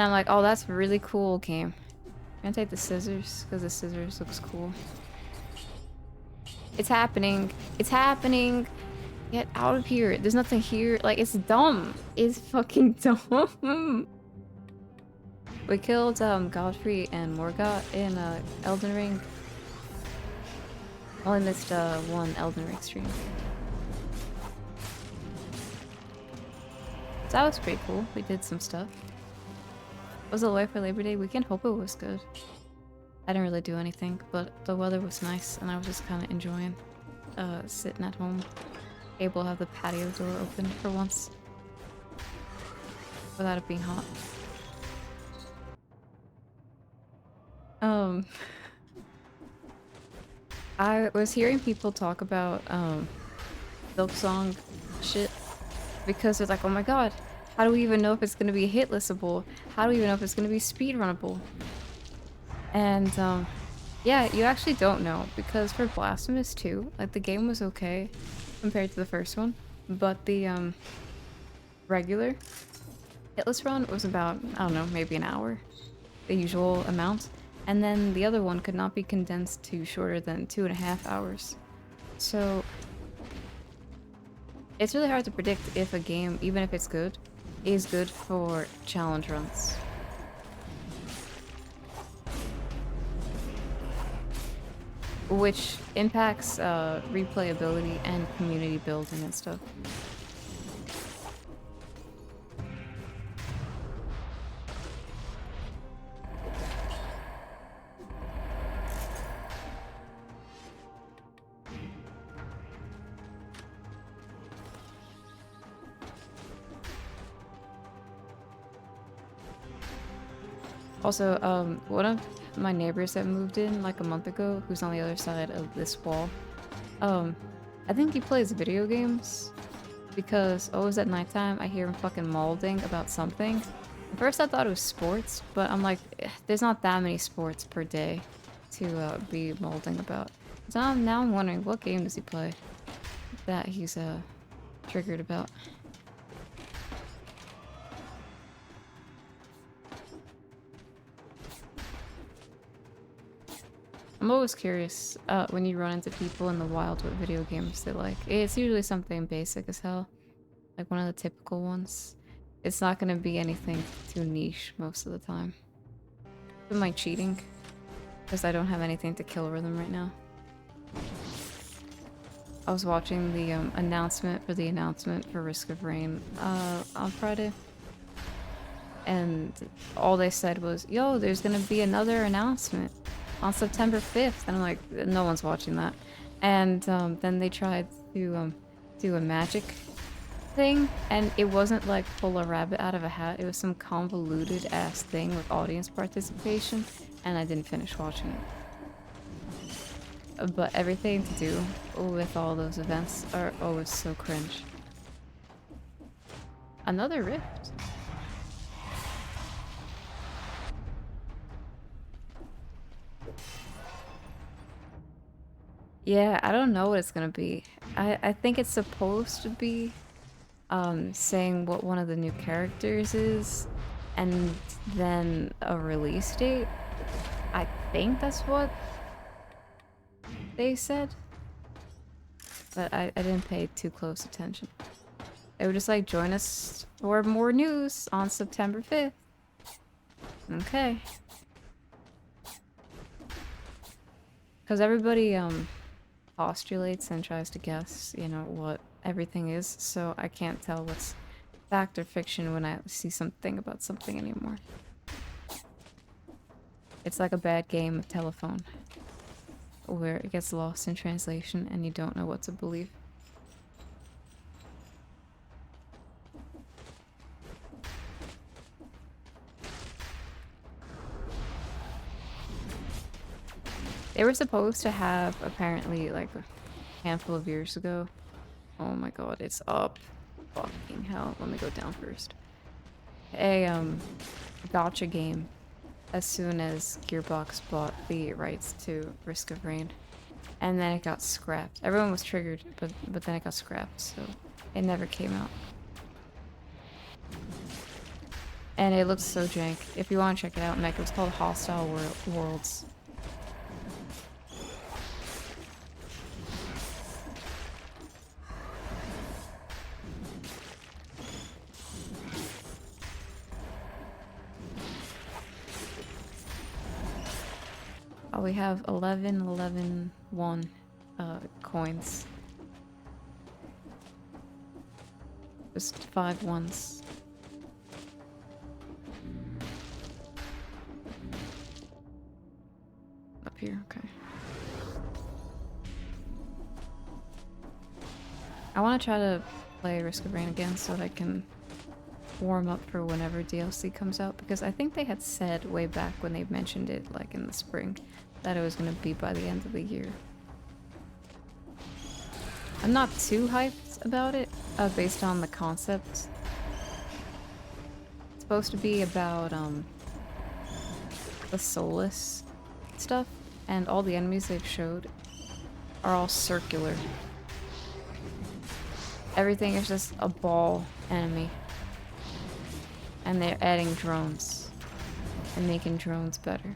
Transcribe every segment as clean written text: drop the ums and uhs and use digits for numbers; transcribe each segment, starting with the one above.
And I'm like, oh, that's really cool game. I'm gonna take the scissors, because the scissors looks cool. It's happening. It's happening. Get out of here. There's nothing here. Like, it's dumb. It's fucking dumb. We killed Godfrey and Morgott in Elden Ring. Only missed one Elden Ring stream. So that was pretty cool. We did some stuff. Was it away for Labor Day weekend? Hope it was good. I didn't really do anything, but the weather was nice and I was just kind of enjoying sitting at home, able to have the patio door open for once without it being hot. I was hearing people talk about Silksong shit because they're like, oh my god, how do we even know if it's gonna be hit listable? How do we even know if it's gonna be speedrunnable? And yeah, you actually don't know, because for Blasphemous 2, like, the game was okay compared to the first one, but the regular hitless run was about, I don't know, maybe an hour, the usual amount, and then the other one could not be condensed to shorter than 2.5 hours. So it's really hard to predict if a game, even if it's good, is good for challenge runs. Which impacts replayability and community building and stuff. Also, one of my neighbors that moved in like a month ago, who's on the other side of this wall, I think he plays video games because always at nighttime I hear him fucking mauling about something. At first I thought it was sports, but I'm like, there's not that many sports per day to be mauling about. So now I'm wondering, what game does he play that he's triggered about? I'm always curious when you run into people in the wild what video games they like. It's usually something basic as hell, like one of the typical ones. It's not gonna be anything too niche most of the time. I mind cheating, because I don't have anything to kill rhythm right now. I was watching the announcement for Risk of Rain on Friday. And all they said was, yo, there's gonna be another announcement on September 5th. And I'm like, no one's watching that. And then they tried to do a magic thing, and it wasn't like pull a rabbit out of a hat. It was some convoluted ass thing with audience participation, and I didn't finish watching it. But everything to do with all those events are always so cringe. Another rift. Yeah, I don't know what it's gonna be. I think it's supposed to be saying what one of the new characters is, and then a release date. I think that's what they said. But I didn't pay too close attention. They were just like, join us for more news on September 5th. Okay. Because everybody postulates and tries to guess, you know, what everything is, so I can't tell what's fact or fiction when I see something about something anymore. It's like a bad game of telephone, where it gets lost in translation and you don't know what to believe. They were supposed to have, apparently, like a handful of years ago. Oh my god, it's up. Fucking hell. Let me go down first. A gotcha game as soon as Gearbox bought the rights to Risk of Rain. And then it got scrapped. Everyone was triggered, but then it got scrapped, so it never came out. And it looks so jank. If you want to check it out, Mech, it's called Hostile Worlds. Oh, we have 11, 11, 1 coins. Just 5 ones. Up here, okay. I want to try to play Risk of Rain again so that I can warm up for whenever DLC comes out, because I think they had said way back when they mentioned it, like in the spring, that it was going to be by the end of the year. I'm not too hyped about it, based on the concept. It's supposed to be about the soulless stuff, and all the enemies they've showed are all circular. Everything is just a ball enemy. And they're adding drones and making drones better.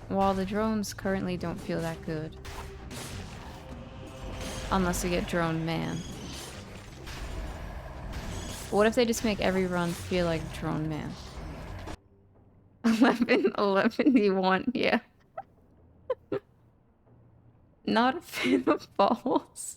While the drones currently don't feel that good. Unless you get Drone Man. What if they just make every run feel like Drone Man? 11, you want, yeah. Not a fan of balls.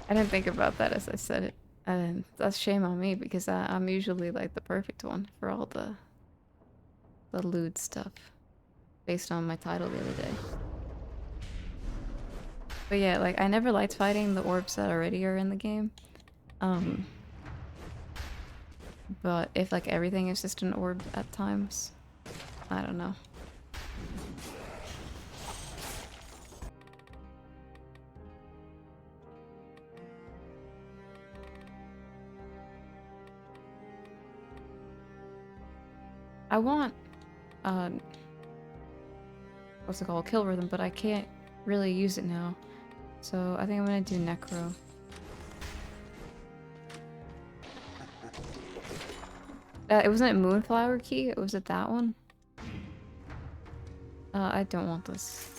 I didn't think about that as I said it. And that's shame on me, because I'm usually like the perfect one for all the lewd stuff. Based on my title the other day. But yeah, like, I never liked fighting the orbs that already are in the game. But if like everything is just an orb at times, I don't know. I want, what's it called? Kill Rhythm, but I can't really use it now. So I think I'm gonna do Necro. It wasn't Moonflower Key, was it that one? I don't want this.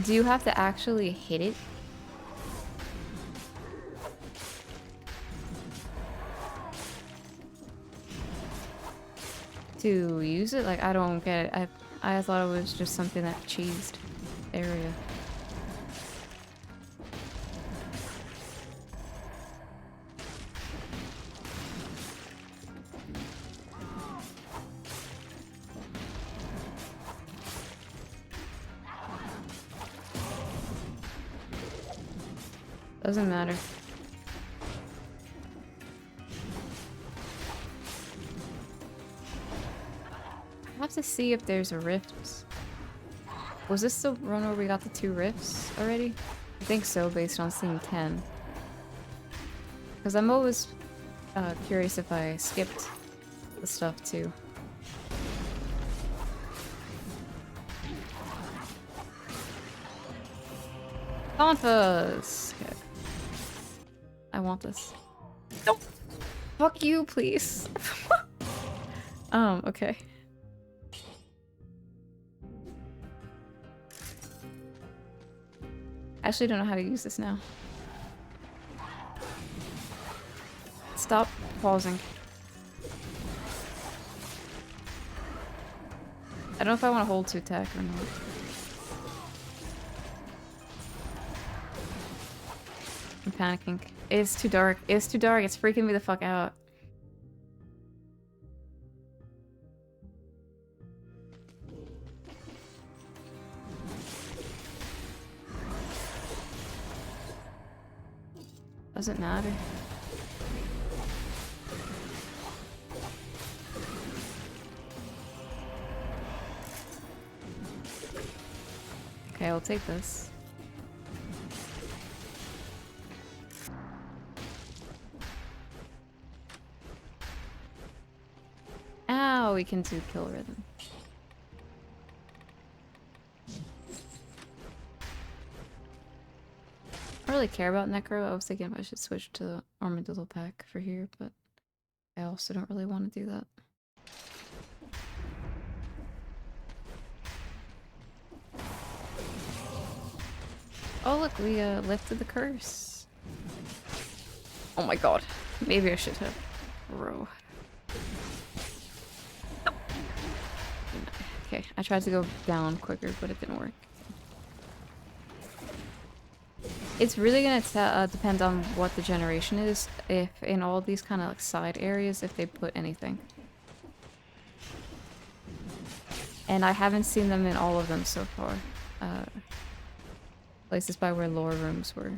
Do you have to actually hit it? To use it? Like, I don't get it. I thought it was just something that cheesed area. Doesn't matter. I have to see if there's a rift. Was this the run where we got the 2 rifts already? I think so, based on seeing 10. Because I'm always curious if I skipped the stuff too. Confas! Okay. I want this. No! Fuck you, please. Okay. I actually don't know how to use this now. Stop pausing. I don't know if I want to hold to attack or not. I'm panicking. It's too dark. It's too dark. It's freaking me the fuck out. Doesn't matter. Okay, I'll take this. Ow, we can do kill rhythm. don't really care about Necro. I was thinking I should switch to Armadillo pack for here, but I also don't really want to do that. Oh look, we lifted the curse. Oh my god. Maybe I should have. Bro. No. Okay, I tried to go down quicker, but it didn't work. It's really gonna depend on what the generation is, if in all these kind of like side areas, if they put anything. And I haven't seen them in all of them so far. Places by where lore rooms were.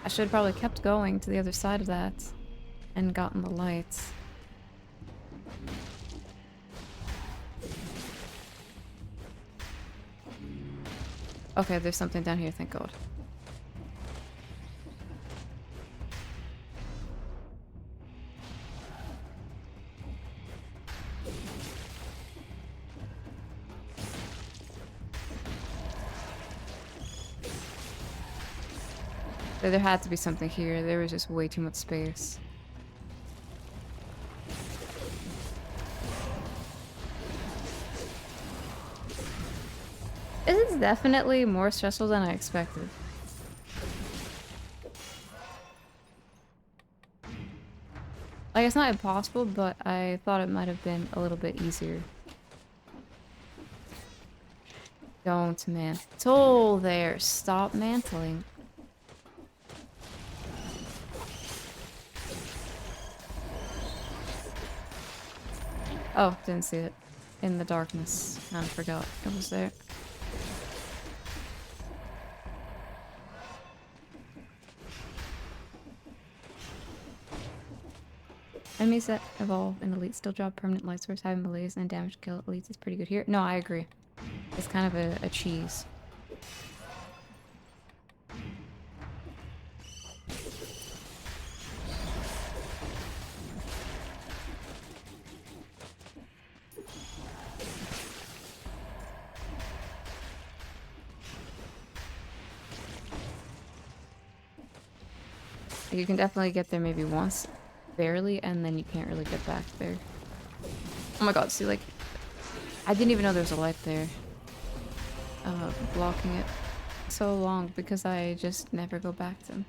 I should have probably kept going to the other side of that and gotten the lights. Okay, there's something down here, thank god. There had to be something here. There was just way too much space. This is definitely more stressful than I expected. Like, it's not impossible, but I thought it might have been a little bit easier. Don't mantle there. Stop mantling. Oh, didn't see it. In the darkness. Kind of forgot it was there. Enemies that evolve in Elite still drop permanent light source, having malaise and damage kill elites is pretty good here. No, I agree. It's kind of a cheese. You can definitely get there maybe once, barely, and then you can't really get back there. Oh my god, see, like, I didn't even know there was a light there. Blocking it so long because I just never go back to him.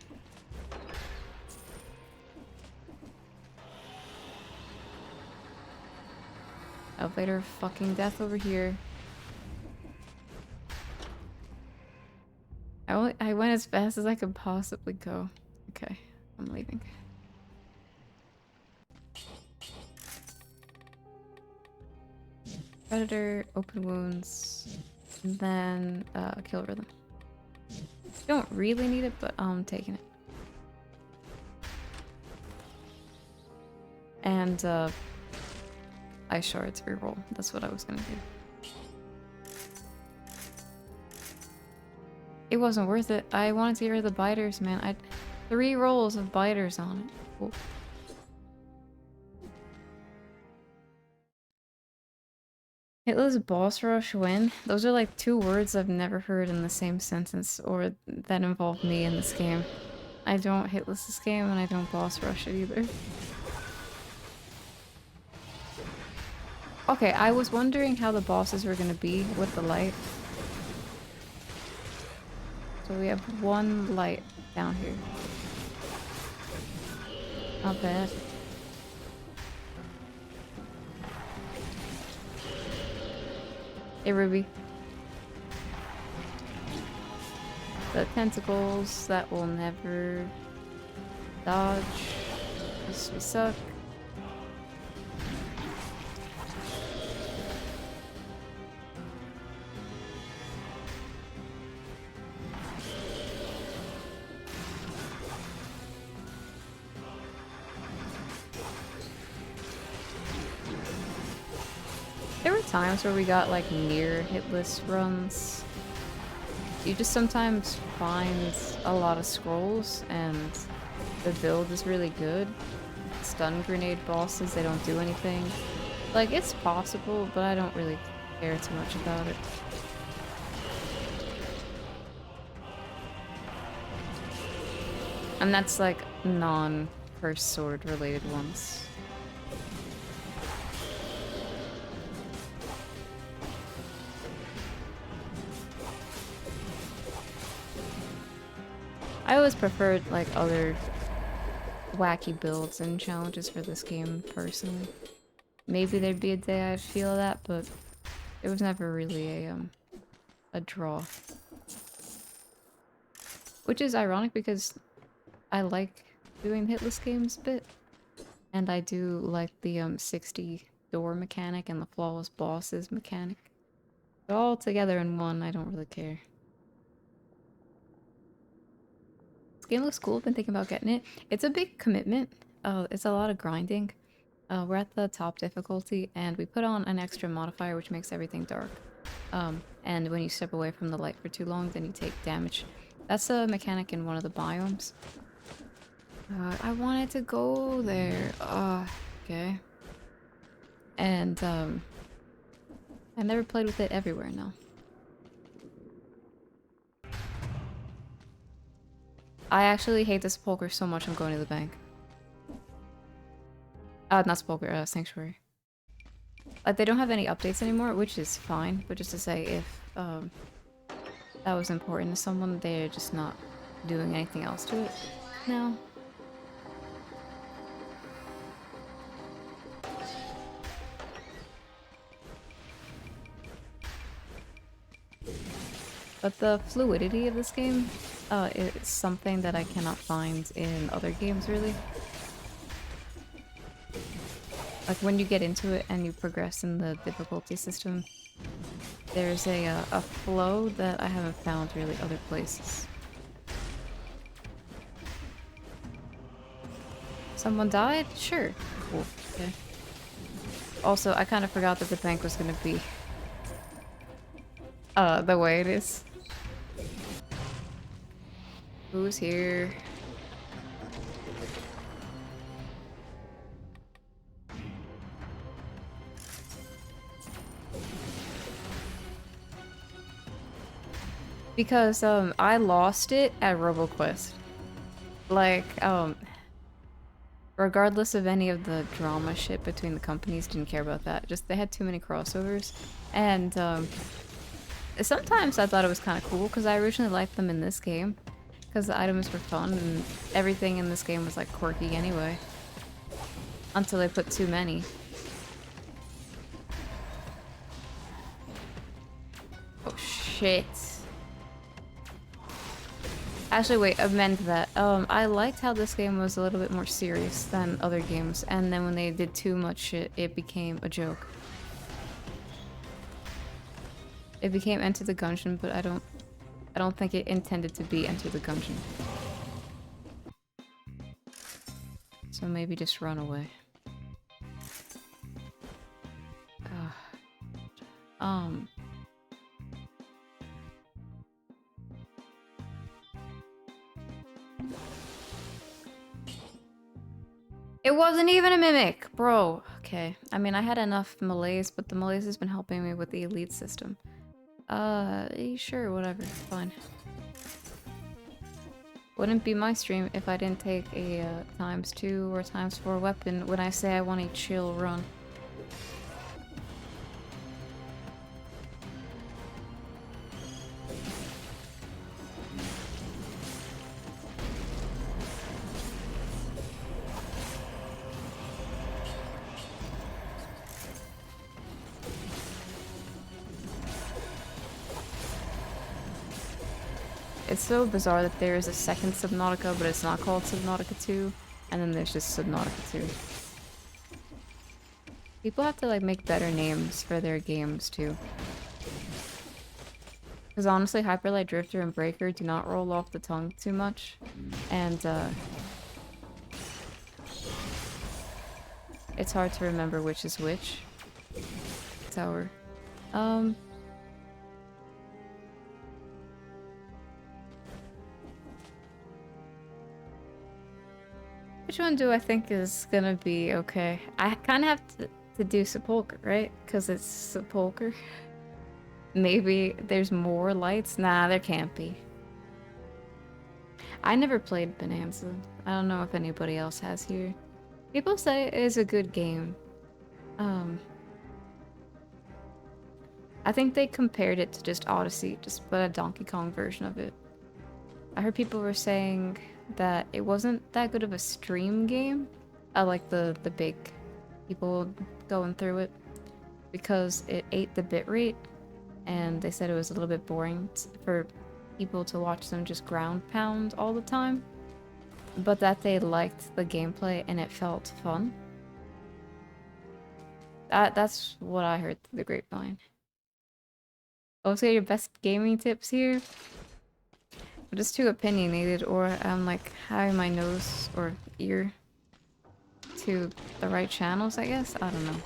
Elevator fucking death over here. I went as fast as I could possibly go. Okay, I'm leaving. Predator, open wounds, and then kill rhythm. Don't really need it, but I'm taking it. And ice shards reroll. That's what I was gonna do. It wasn't worth it. I wanted to get rid of the biters, man. I had 3 rolls of biters on it. Cool. Hitler's boss rush win? Those are like 2 words I've never heard in the same sentence or that involve me in this game. I don't hitless this game and I don't boss rush it either. Okay, I was wondering how the bosses were gonna be with the light. So we have 1 light down here. Not bad. Hey, Ruby. The tentacles that will never dodge. Because we suck. There were times where we got like near hitless runs, you just sometimes find a lot of scrolls and the build is really good. Stun grenade bosses, they don't do anything. Like, it's possible, but I don't really care too much about it. And that's like non-cursed sword related ones. I always preferred like other wacky builds and challenges for this game personally. Maybe there'd be a day I'd feel that, but it was never really a draw. Which is ironic because I like doing hitless games a bit. And I do like the 60 door mechanic and the flawless bosses mechanic. But all together in one, I don't really care. This game looks cool. I've been thinking about getting it. It's a big commitment. It's a lot of grinding. We're at the top difficulty, and we put on an extra modifier which makes everything dark. And when you step away from the light for too long, then you take damage. That's a mechanic in one of the biomes. I wanted to go there. Okay. And, I never played with it everywhere now. I actually hate the Sepulcher so much I'm going to the bank. Not Sepulcher, Sanctuary. Like, they don't have any updates anymore, which is fine, but just to say, if, that was important to someone, they're just not doing anything else to it now. But the fluidity of this game is something that I cannot find in other games, really. Like, when you get into it and you progress in the difficulty system, there's a flow that I haven't found really other places. Someone died? Sure. Cool. Okay. Also, I kind of forgot that the bank was gonna be the way it is. Who's here? Because I lost it at RoboQuest. Like, regardless of any of the drama shit between the companies, didn't care about that. Just they had too many crossovers. And sometimes I thought it was kind of cool because I originally liked them in this game. Because the items were fun and everything in this game was like quirky anyway. Until they put too many. Oh shit. Actually, wait, amend that. I liked how this game was a little bit more serious than other games, and then when they did too much shit, it became a joke. It became Enter the Gungeon, but I don't think it intended to be Enter the Gungeon. So maybe just run away. It wasn't even a mimic, bro. Okay. I mean, I had enough malaise, but the malaise has been helping me with the elite system. Sure, whatever. Fine. Wouldn't be my stream if I didn't take a ×2 or ×4 weapon when I say I want a chill run. It's so bizarre that there is a second Subnautica, but it's not called Subnautica 2, and then there's just Subnautica 2. People have to, like, make better names for their games, too. Because honestly, Hyperlight Drifter and Breaker do not roll off the tongue too much, and, it's hard to remember which is which. tower. Which one do I think is gonna be okay? I kind of have to do Sepulcher, right? Because it's Sepulcher. Maybe there's more lights? Nah, there can't be. I never played Bonanza. I don't know if anybody else has here. People say it is a good game. I think they compared it to just Odyssey, just but a Donkey Kong version of it. I heard people were saying that it wasn't that good of a stream game. I like the big people going through it because it ate the bitrate, and they said it was a little bit boring for people to watch them just ground pound all the time, but that they liked the gameplay and it felt fun. That's what I heard through the grapevine. Also, your best gaming tips here? I'm just too opinionated, or I'm like having my nose or ear to the right channels, I guess? I don't know.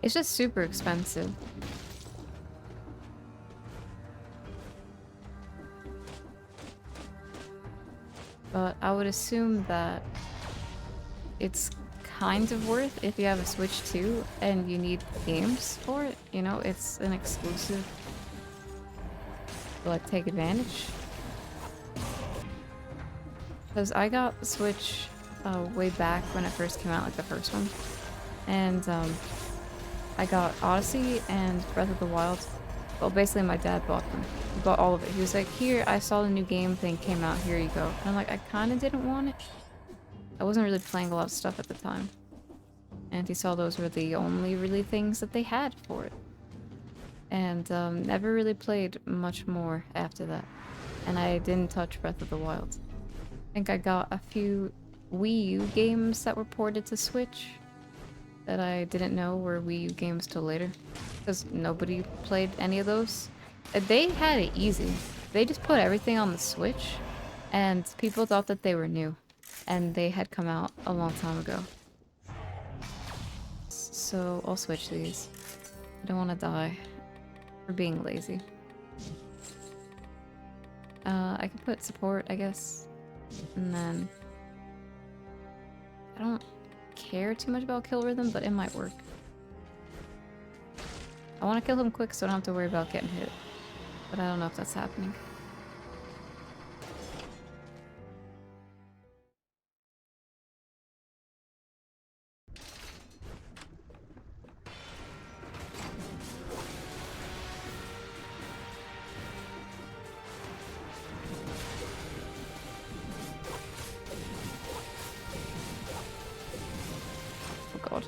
It's just super expensive. But I would assume that it's kind of worth if you have a Switch 2 and you need games for it. You know, it's an exclusive. Like, take advantage. Because I got the Switch way back when it first came out, like the first one. And I got Odyssey and Breath of the Wild. Well, basically my dad bought them. He bought all of it. He was like, here, I saw the new game thing came out, here you go. And I'm like, I kind of didn't want it. I wasn't really playing a lot of stuff at the time. And he saw those were the only really things that they had for it. And never really played much more after that. And I didn't touch Breath of the Wild. I think I got a few Wii U games that were ported to Switch that I didn't know were Wii U games till later. Because nobody played any of those. They had it easy. They just put everything on the Switch, and people thought that they were new. And they had come out a long time ago. So I'll switch these. I don't want to die for being lazy. I could put support, I guess. And then I don't care too much about kill rhythm, but it might work. I want to kill him quick so I don't have to worry about getting hit. But I don't know if that's happening. Oh god.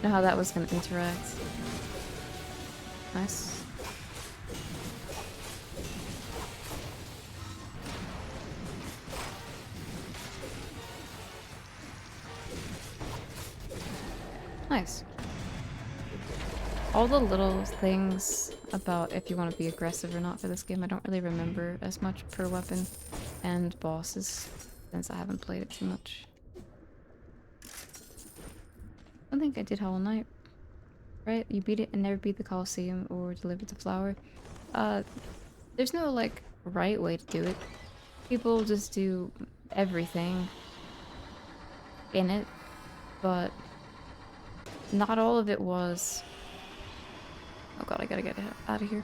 Know how that was gonna interact. Nice. Nice. All the little things about if you want to be aggressive or not for this game, I don't really remember as much per weapon and bosses since I haven't played it too much. I don't think I did Hollow Knight. Right? You beat it and never beat the Colosseum or delivered the flower. There's no, like, right way to do it. People just do everything in it, but not all of it was... Oh god, I gotta get out of here.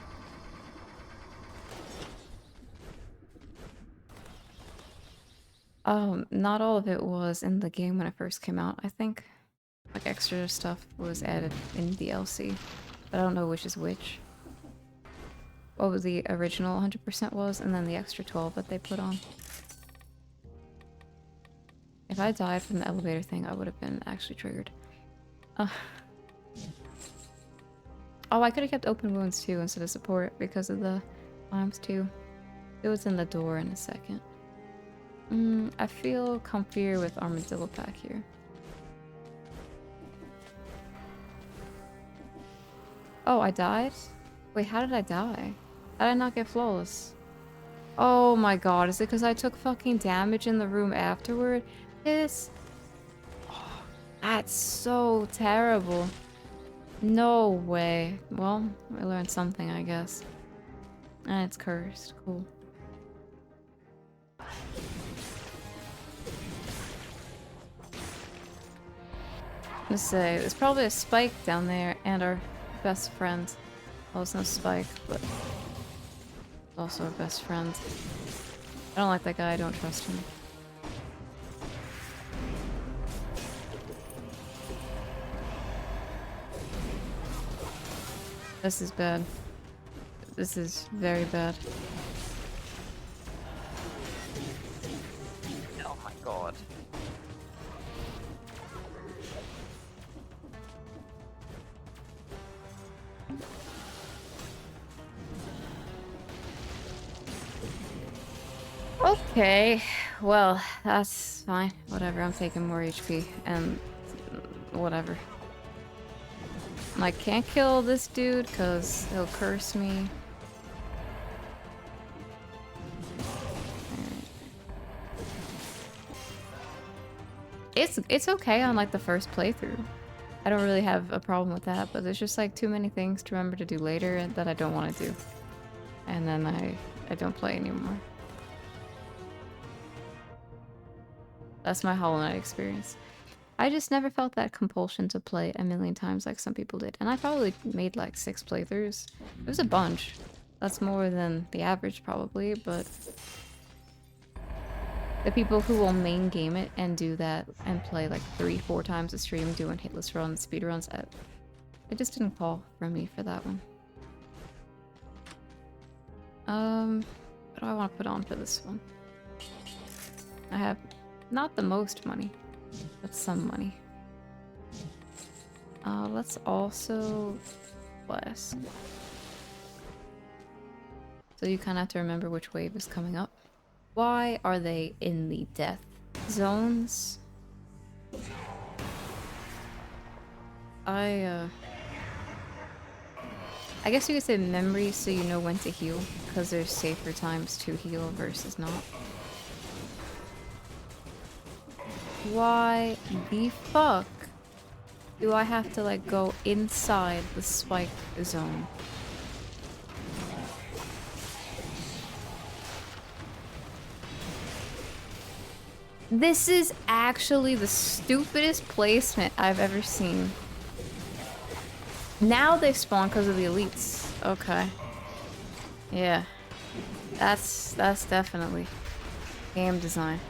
Not all of it was in the game when it first came out, I think. Like, extra stuff was added in DLC, but I don't know which is which. What was the original 100% was, and then the extra 12 that they put on. If I died from the elevator thing, I would have been actually triggered. Uh, oh, I could have kept open wounds too instead of support because of the arms too. It was in the door in a second. I feel comfier with armadillo pack here. Oh, I died? Wait, how did I die? How did I not get flawless? Oh my god, is it because I took fucking damage in the room afterward? This... Oh, that's so terrible. No way. Well, I learned something, I guess. And it's cursed. Cool. Let's say, there's probably a spike down there and our best friend. Well, it's no spike, but also our best friend. I don't like that guy, I don't trust him. This is bad. This is very bad. Oh my god. Okay, well, that's fine. Whatever, I'm taking more HP and whatever. I can't kill this dude because he'll curse me. It's okay on like the first playthrough. I don't really have a problem with that, but there's just like too many things to remember to do later that I don't want to do. And then I don't play anymore. That's my Hollow Knight experience. I just never felt that compulsion to play a million times like some people did. And I probably made like 6 playthroughs. It was a bunch. That's more than the average probably, but the people who will main game it and do that and play like 3-4 times a stream doing hitless runs, speedruns, it just didn't call for me for that one. What do I want to put on for this one? I have not the most money, but some money. Let's also blast. So you kind of have to remember which wave is coming up. Why are they in the death zones? I guess you could say memory so you know when to heal, because there's safer times to heal versus not. Why the fuck do I have to like go inside the spike zone? This is actually the stupidest placement I've ever seen. Now they spawn because of the elites. Okay. Yeah. That's definitely game design.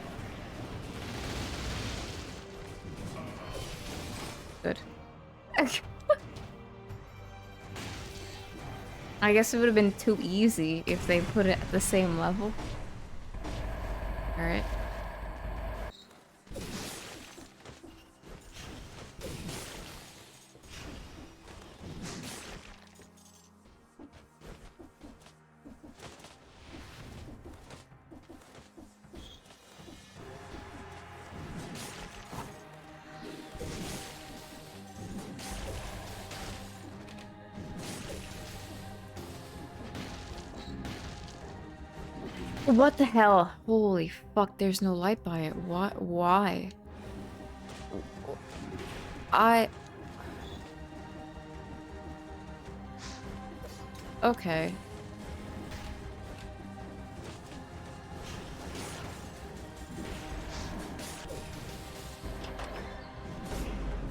Good. I guess it would have been too easy if they put it at the same level. Alright. What the hell? Holy fuck, there's no light by it. What? Why? Okay.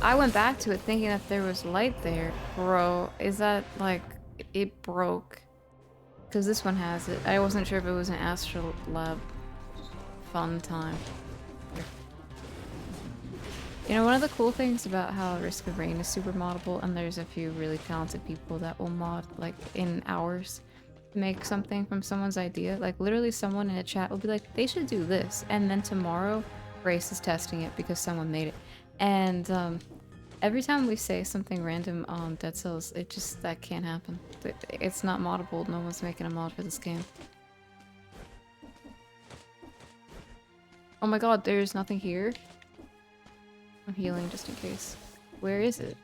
I went back to it thinking that there was light there. Bro, is that like... It broke. Because this one has it. I wasn't sure if it was an Astral Lab fun time. You know, one of the cool things about how Risk of Rain is super moddable, and there's a few really talented people that will mod, like, in hours to make something from someone's idea. Like, literally someone in a chat will be like, they should do this. And then tomorrow, Grace is testing it because someone made it. And every time we say something random on Dead Cells, that can't happen. It's not moddable. No one's making a mod for this game. Oh my god, there's nothing here. I'm healing just in case. Where is it?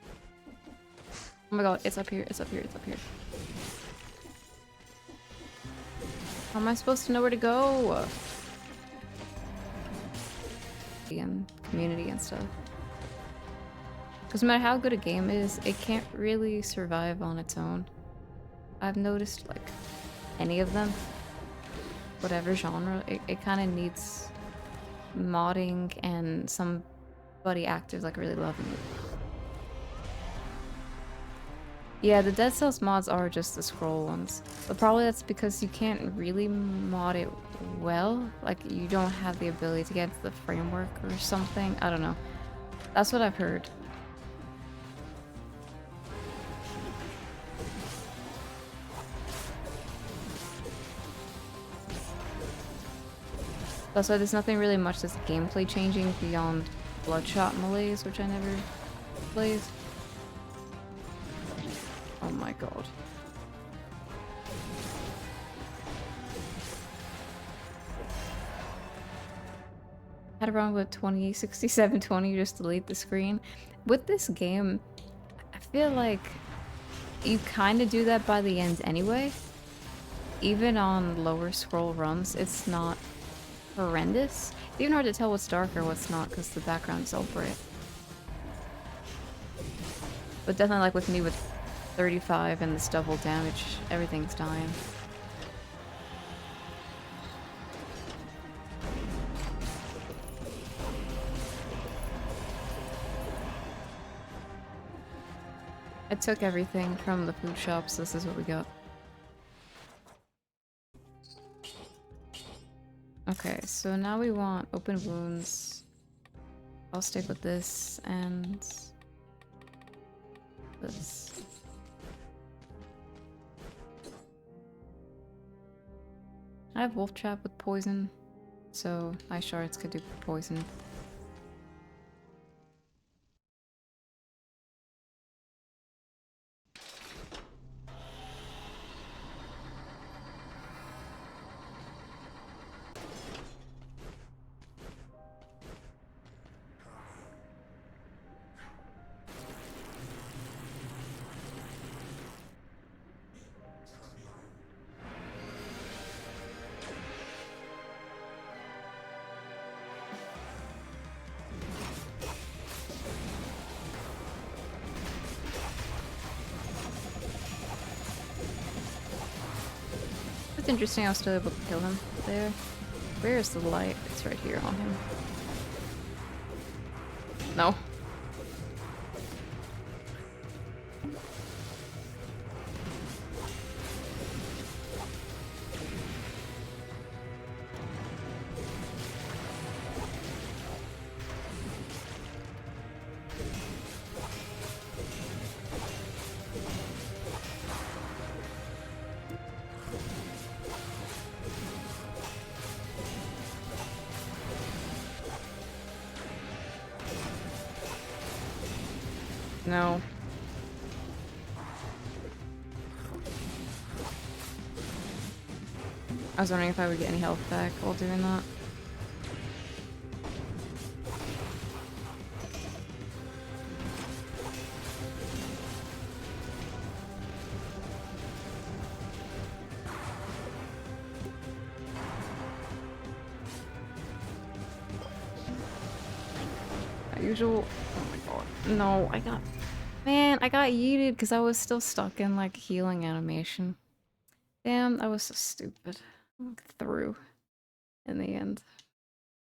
Oh my god, it's up here, it's up here, it's up here. How am I supposed to know where to go? And community and stuff. Because no matter how good a game is, it can't really survive on its own. I've noticed, like, any of them, whatever genre, it kind of needs modding and somebody active, like, really loving it. Yeah, the Dead Cells mods are just the scroll ones. But probably that's because you can't really mod it well. Like, you don't have the ability to get the framework or something. I don't know. That's what I've heard. That's why there's nothing really much that's gameplay changing beyond Bloodshot Malaise, which I never played. Oh my god. Had it wrong with 206720, just delete the screen. With this game, I feel like you kind of do that by the end anyway. Even on lower scroll runs, it's not horrendous. It's even hard to tell what's dark or what's not because the background's so bright. But definitely like with me with 35 and this double damage, everything's dying. I took everything from the food shop, so this is what we got. Okay, so now we want open wounds. I'll stick with this and this. I have wolf trap with poison, so ice shards could do poison. It's interesting I was still able to kill him there. Where is the light? It's right here on him. No. No. I was wondering if I would get any health back while doing that. Usual. Oh my god. No, I got. Man, I got yeeted because I was still stuck in like healing animation. Damn, I was so stupid. Through in the end.